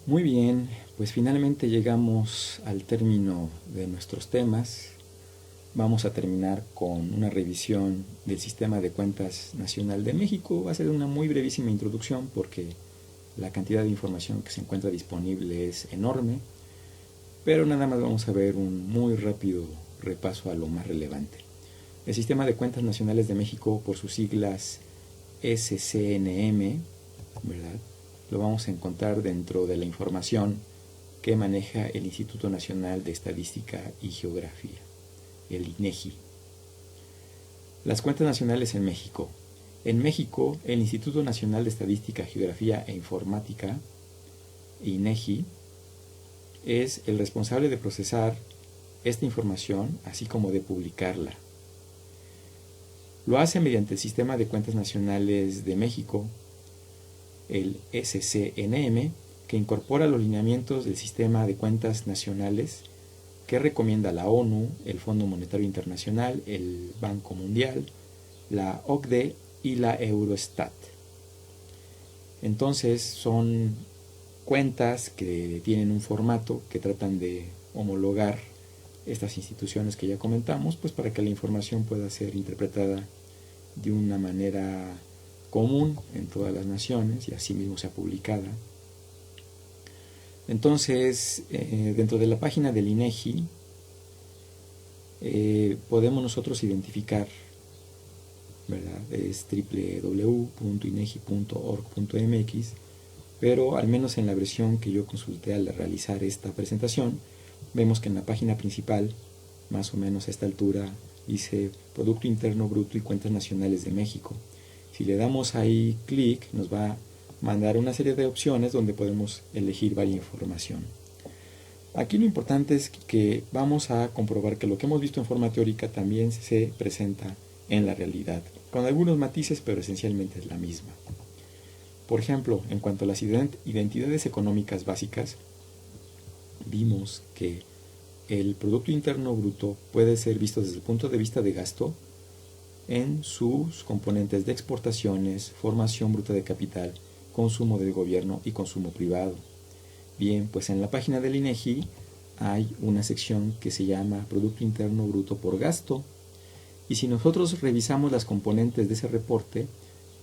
Muy bien, pues finalmente llegamos al término de nuestros temas. Vamos a terminar con una revisión del Sistema de Cuentas Nacional de México. Va a ser una muy brevísima introducción porque la cantidad de información que se encuentra disponible es enorme, pero nada más vamos a ver un muy rápido repaso a lo más relevante. El Sistema de Cuentas Nacionales de México, por sus siglas SCNM, ¿verdad?, lo vamos a encontrar dentro de la información que maneja el Instituto Nacional de Estadística y Geografía, el INEGI. Las cuentas nacionales en México. En México, el Instituto Nacional de Estadística, Geografía e Informática, INEGI, es el responsable de procesar esta información, así como de publicarla. Lo hace mediante el Sistema de Cuentas Nacionales de México, el SCNM, que incorpora los lineamientos del Sistema de Cuentas Nacionales que recomienda la ONU, el Fondo Monetario Internacional, el Banco Mundial, la OCDE y la Eurostat. Entonces son cuentas que tienen un formato que tratan de homologar estas instituciones que ya comentamos, pues para que la información pueda ser interpretada de una manera común en todas las naciones y así mismo sea publicada. Entonces, dentro de la página del INEGI podemos nosotros identificar, ¿verdad?, es www.inegi.org.mx, pero al menos en la versión que yo consulté al realizar esta presentación, vemos que en la página principal, más o menos a esta altura, dice Producto Interno Bruto y Cuentas Nacionales de México. Si le damos ahí clic, nos va a mandar una serie de opciones donde podemos elegir varias información. Aquí lo importante es que vamos a comprobar que lo que hemos visto en forma teórica también se presenta en la realidad, con algunos matices, pero esencialmente es la misma. Por ejemplo, en cuanto a las identidades económicas básicas, vimos que el Producto Interno Bruto puede ser visto desde el punto de vista de gasto en sus componentes de exportaciones, formación bruta de capital, consumo del gobierno y consumo privado. Bien, pues en la página del INEGI hay una sección que se llama Producto Interno Bruto por gasto, y si nosotros revisamos las componentes de ese reporte,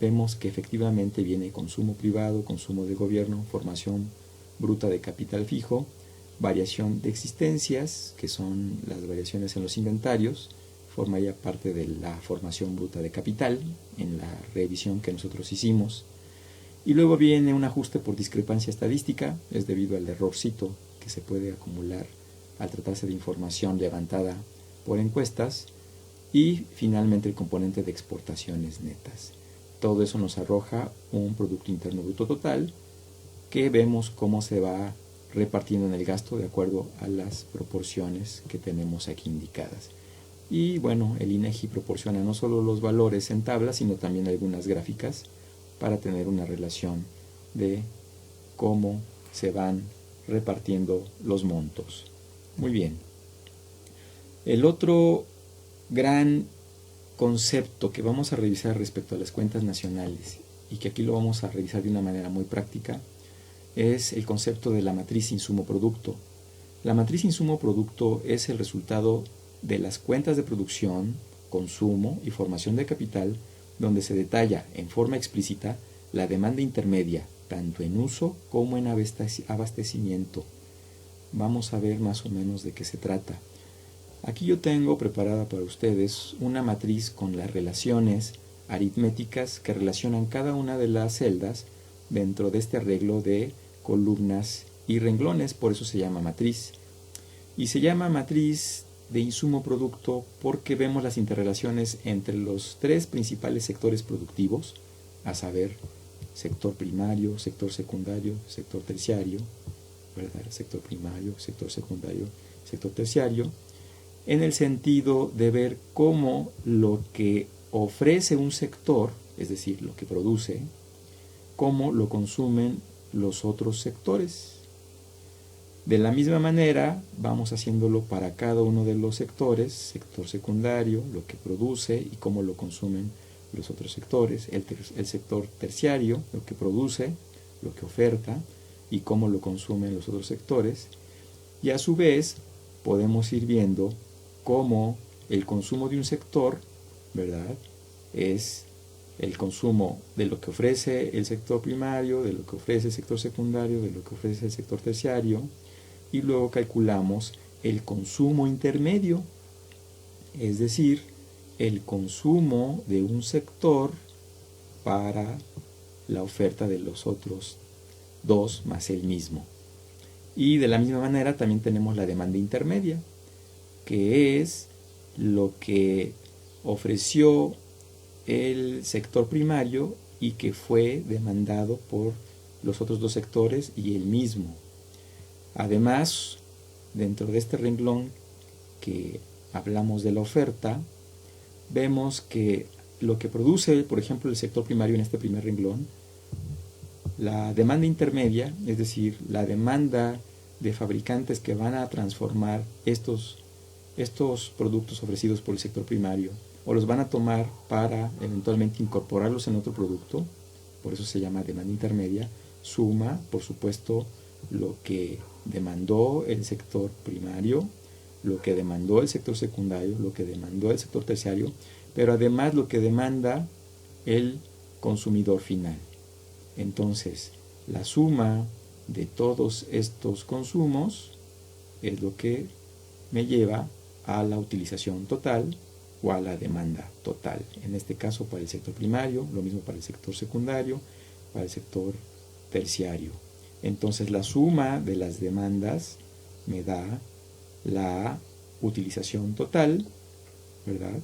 vemos que efectivamente viene consumo privado, consumo de gobierno, formación bruta de capital fijo, variación de existencias, que son las variaciones en los inventarios, forma ya parte de la formación bruta de capital en la revisión que nosotros hicimos. Y luego viene un ajuste por discrepancia estadística, es debido al errorcito que se puede acumular al tratarse de información levantada por encuestas. Y finalmente el componente de exportaciones netas. Todo eso nos arroja un Producto Interno Bruto total que vemos cómo se va repartiendo en el gasto de acuerdo a las proporciones que tenemos aquí indicadas. Y bueno, el INEGI proporciona no solo los valores en tablas, sino también algunas gráficas para tener una relación de cómo se van repartiendo los montos. Muy bien. El otro gran concepto que vamos a revisar respecto a las cuentas nacionales, y que aquí lo vamos a revisar de una manera muy práctica, es el concepto de la matriz insumo-producto. La matriz insumo-producto es el resultado de las cuentas de producción, consumo y formación de capital, donde se detalla en forma explícita la demanda intermedia, tanto en uso como en abastecimiento. Vamos a ver más o menos de qué se trata. Aquí yo tengo preparada para ustedes una matriz con las relaciones aritméticas que relacionan cada una de las celdas dentro de este arreglo de columnas y renglones, por eso se llama matriz. Y se llama matriz de insumo-producto porque vemos las interrelaciones entre los tres principales sectores productivos, a saber, sector primario, sector secundario, sector terciario, ¿verdad? Sector primario, sector secundario, sector terciario, en el sentido de ver cómo lo que ofrece un sector, es decir, lo que produce, cómo lo consumen los otros sectores. De la misma manera, vamos haciéndolo para cada uno de los sectores, sector secundario, lo que produce y cómo lo consumen los otros sectores, el sector terciario, lo que produce, lo que oferta, y cómo lo consumen los otros sectores. Y a su vez podemos ir viendo cómo el consumo de un sector, ¿verdad?, es el consumo de lo que ofrece el sector primario, de lo que ofrece el sector secundario, de lo que ofrece el sector terciario, y luego calculamos el consumo intermedio, es decir, el consumo de un sector para la oferta de los otros dos más el mismo. Y de la misma manera también tenemos la demanda intermedia, que es lo que ofreció el sector primario y que fue demandado por los otros dos sectores y el mismo. Además, dentro de este renglón que hablamos de la oferta, vemos que lo que produce, por ejemplo, el sector primario en este primer renglón, la demanda intermedia, es decir, la demanda de fabricantes que van a transformar estos productos ofrecidos por el sector primario o los van a tomar para eventualmente incorporarlos en otro producto, por eso se llama demanda intermedia, suma, por supuesto, lo que demandó el sector primario, lo que demandó el sector secundario, lo que demandó el sector terciario, pero además lo que demanda el consumidor final. Entonces, la suma de todos estos consumos es lo que me lleva a la utilización total o a la demanda total. En este caso para el sector primario, lo mismo para el sector secundario, para el sector terciario. Entonces la suma de las demandas me da la utilización total, ¿verdad?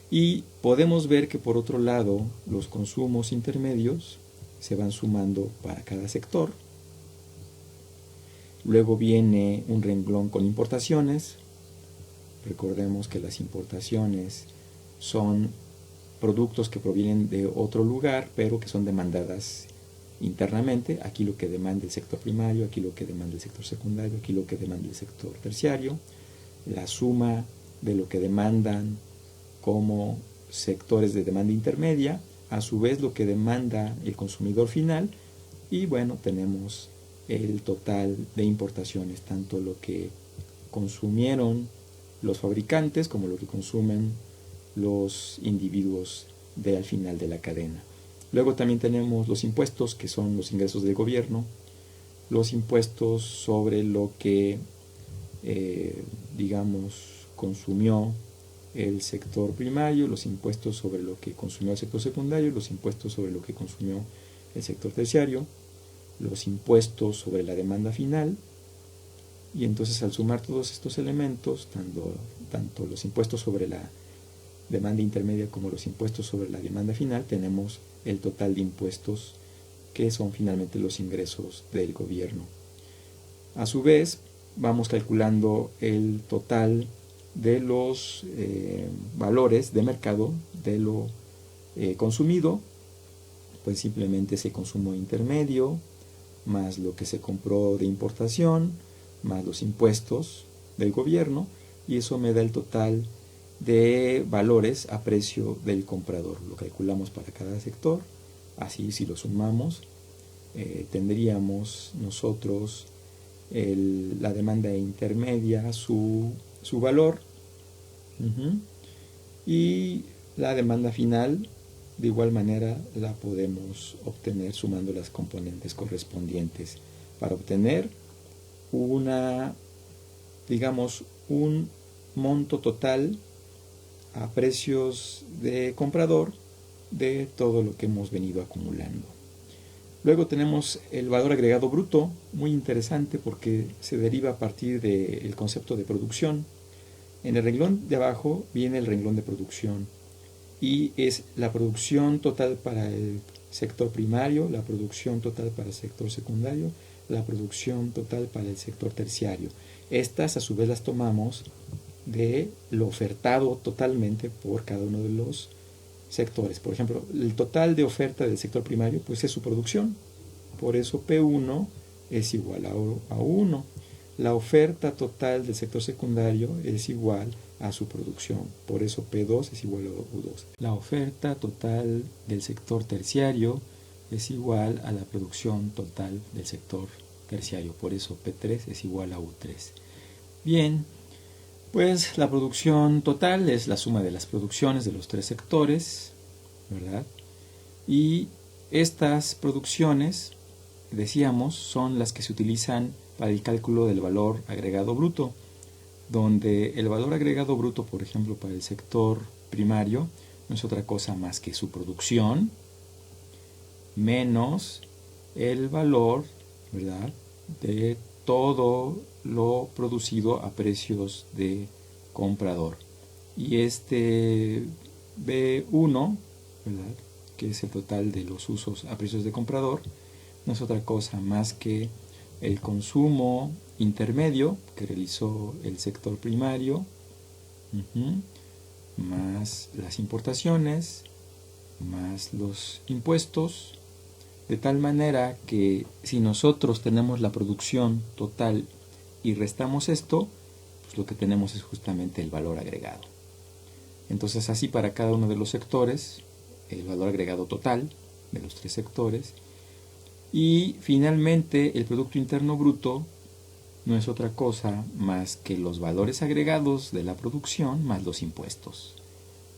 Y podemos ver que por otro lado los consumos intermedios se van sumando para cada sector. Luego viene un renglón con importaciones. Recordemos que las importaciones son productos que provienen de otro lugar, pero que son demandadas internamente. Aquí lo que demanda el sector primario, aquí lo que demanda el sector secundario, aquí lo que demanda el sector terciario. La suma de lo que demandan como sectores de demanda intermedia, a su vez lo que demanda el consumidor final, y bueno, tenemos el total de importaciones, tanto lo que consumieron los fabricantes como lo que consumen los individuos al final de la cadena. Luego también tenemos los impuestos, que son los ingresos del gobierno, los impuestos sobre lo que, consumió el sector primario, los impuestos sobre lo que consumió el sector secundario, los impuestos sobre lo que consumió el sector terciario, los impuestos sobre la demanda final. Y entonces al sumar todos estos elementos, tanto los impuestos sobre la demanda intermedia como los impuestos sobre la demanda final, tenemos el total de impuestos que son finalmente los ingresos del gobierno. A su vez, vamos calculando el total de los valores de mercado de lo consumido, pues simplemente ese consumo intermedio, más lo que se compró de importación, más los impuestos del gobierno, y eso me da el total de valores a precio del comprador. Lo calculamos para cada sector, así si lo sumamos, tendríamos nosotros la demanda intermedia, su valor, y la demanda final de igual manera la podemos obtener sumando las componentes correspondientes para obtener un monto total a precios de comprador de todo lo que hemos venido acumulando. Luego tenemos el valor agregado bruto, muy interesante porque se deriva a partir del concepto de producción. En el renglón de abajo viene el renglón de producción y es la producción total para el sector primario, la producción total para el sector secundario, la producción total para el sector terciario. Estas a su vez las tomamos de lo ofertado totalmente por cada uno de los sectores. Por ejemplo, el total de oferta del sector primario pues es su producción, por eso P1 es igual a 1. La oferta total del sector secundario es igual a su producción, por eso P2 es igual a U2. La oferta total del sector terciario es igual a la producción total del sector terciario. Por eso P3 es igual a U3. Bien, pues la producción total es la suma de las producciones de los tres sectores, ¿verdad? Y estas producciones, decíamos, son las que se utilizan para el cálculo del valor agregado bruto, donde el valor agregado bruto, por ejemplo, para el sector primario, no es otra cosa más que su producción menos el valor, ¿verdad?, de todo lo producido a precios de comprador. Y este B1, ¿verdad?, que es el total de los usos a precios de comprador, no es otra cosa más que el consumo intermedio que realizó el sector primario, más las importaciones, más los impuestos, de tal manera que si nosotros tenemos la producción total y restamos esto, pues lo que tenemos es justamente el valor agregado. Entonces así para cada uno de los sectores, el valor agregado total de los tres sectores, y finalmente el Producto Interno Bruto no es otra cosa más que los valores agregados de la producción más los impuestos.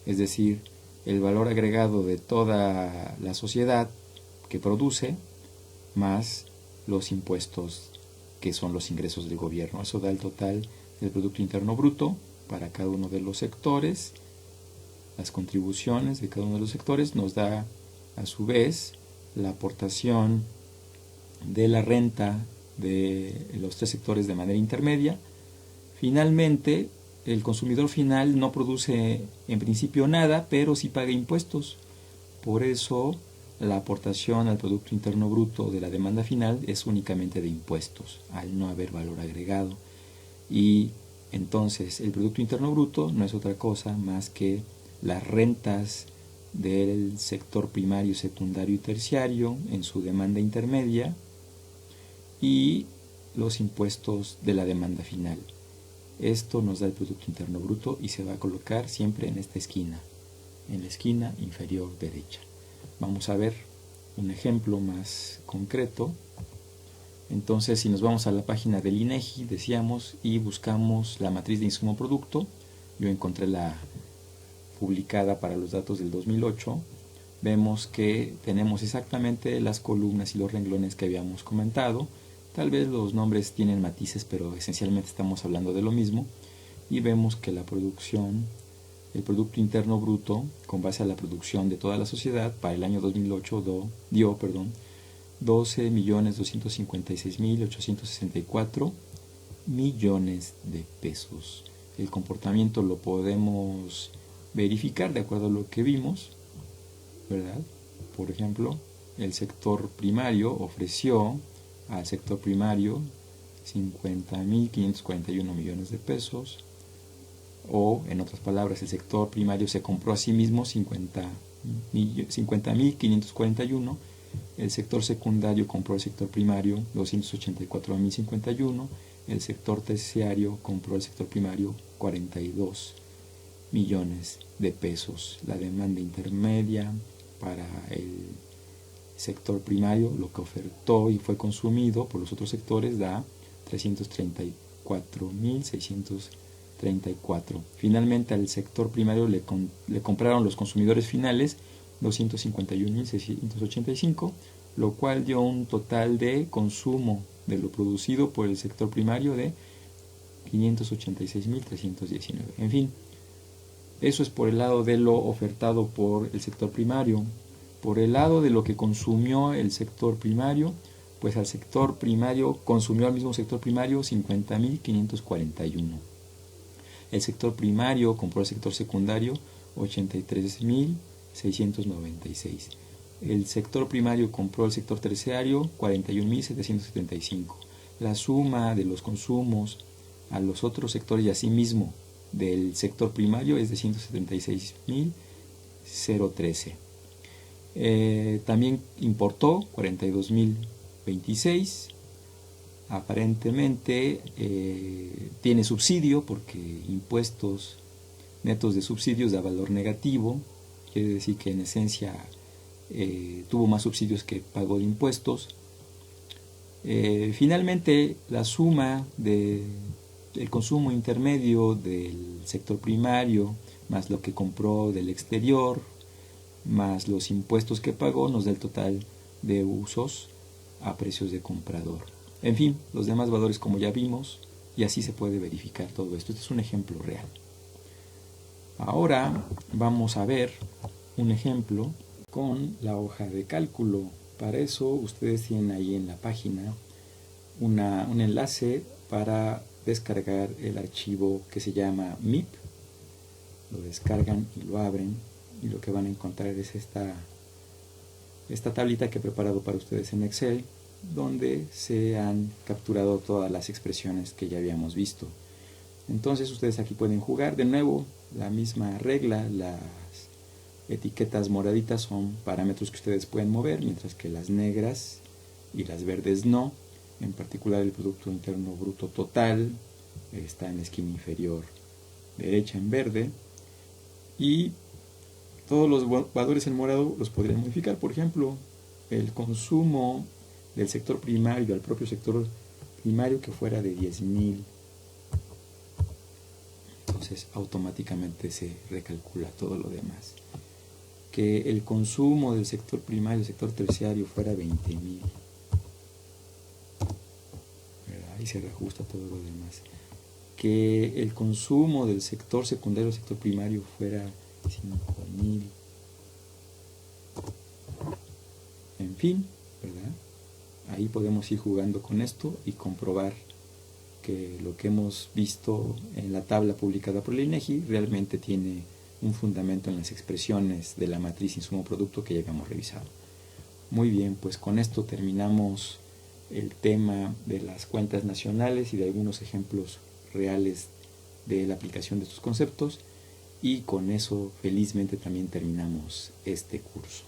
Es decir, el valor agregado de toda la sociedad que produce más los impuestos que son los ingresos del gobierno. Eso da el total del Producto Interno Bruto para cada uno de los sectores. Las contribuciones de cada uno de los sectores nos da a su vez la aportación de la renta de los tres sectores de manera intermedia. Finalmente, el consumidor final no produce en principio nada, pero sí paga impuestos. Por eso, la aportación al Producto Interno Bruto de la demanda final es únicamente de impuestos, al no haber valor agregado. Y entonces, el Producto Interno Bruto no es otra cosa más que las rentas del sector primario, secundario y terciario en su demanda intermedia y los impuestos de la demanda final. Esto nos da el Producto Interno Bruto y se va a colocar siempre en esta esquina, en la esquina inferior derecha. Vamos a ver un ejemplo más concreto. Entonces, si nos vamos a la página del INEGI, decíamos, y buscamos la matriz de insumo producto, yo encontré la publicada para los datos del 2008, vemos que tenemos exactamente las columnas y los renglones que habíamos comentado. Tal vez los nombres tienen matices, pero esencialmente estamos hablando de lo mismo. Y vemos que la producción, el Producto Interno Bruto, con base a la producción de toda la sociedad, para el año 2008 dio 12.256.864 millones de pesos. El comportamiento lo podemos verificar de acuerdo a lo que vimos, ¿verdad? Por ejemplo, el sector primario ofreció al sector primario 50.541 millones de pesos, o en otras palabras, el sector primario se compró a sí mismo 50.541, el sector secundario compró al sector primario 284.051, el sector terciario compró al sector primario 42 millones de pesos. La demanda intermedia para el sector primario, lo que ofertó y fue consumido por los otros sectores, da 334.634. Finalmente al sector primario le compraron los consumidores finales 251.685, lo cual dio un total de consumo de lo producido por el sector primario de 586.319. En fin, eso es por el lado de lo ofertado por el sector primario. Por el lado de lo que consumió el sector primario, pues al sector primario consumió al mismo sector primario 50.541. El sector primario compró al sector secundario 83.696. El sector primario compró al sector terciario 41.775. La suma de los consumos a los otros sectores y asimismo del sector primario es de 176.013. También importó 42.026. Aparentemente tiene subsidio porque impuestos netos de subsidios da valor negativo. Quiere decir que en esencia tuvo más subsidios que pagó de impuestos. Finalmente, la suma del consumo intermedio del sector primario, más lo que compró del exterior, más los impuestos que pagó, nos da el total de usos a precios de comprador. En fin, los demás valores como ya vimos, y así se puede verificar todo esto. Este es un ejemplo real. Ahora vamos a ver un ejemplo con la hoja de cálculo. Para eso ustedes tienen ahí en la página un enlace para descargar el archivo que se llama MIP. Lo descargan y lo abren, y lo que van a encontrar es esta tablita que he preparado para ustedes en Excel, donde se han capturado todas las expresiones que ya habíamos visto. Entonces ustedes aquí pueden jugar de nuevo la misma regla. Las etiquetas moraditas son parámetros que ustedes pueden mover, mientras que las negras y las verdes no. En particular el Producto Interno Bruto total está en la esquina inferior derecha en verde, y todos los valores en morado los podrían modificar. Por ejemplo, el consumo del sector primario al propio sector primario que fuera de 10,000. Entonces automáticamente se recalcula todo lo demás. Que el consumo del sector primario al sector terciario fuera 20,000. Y se reajusta todo lo demás. Que el consumo del sector secundario al sector primario fuera 5,000. En fin, ¿verdad? Ahí podemos ir jugando con esto y comprobar que lo que hemos visto en la tabla publicada por el INEGI realmente tiene un fundamento en las expresiones de la matriz insumo-producto que ya habíamos revisado. Muy bien, pues con esto terminamos el tema de las cuentas nacionales y de algunos ejemplos reales de la aplicación de estos conceptos, y con eso felizmente también terminamos este curso.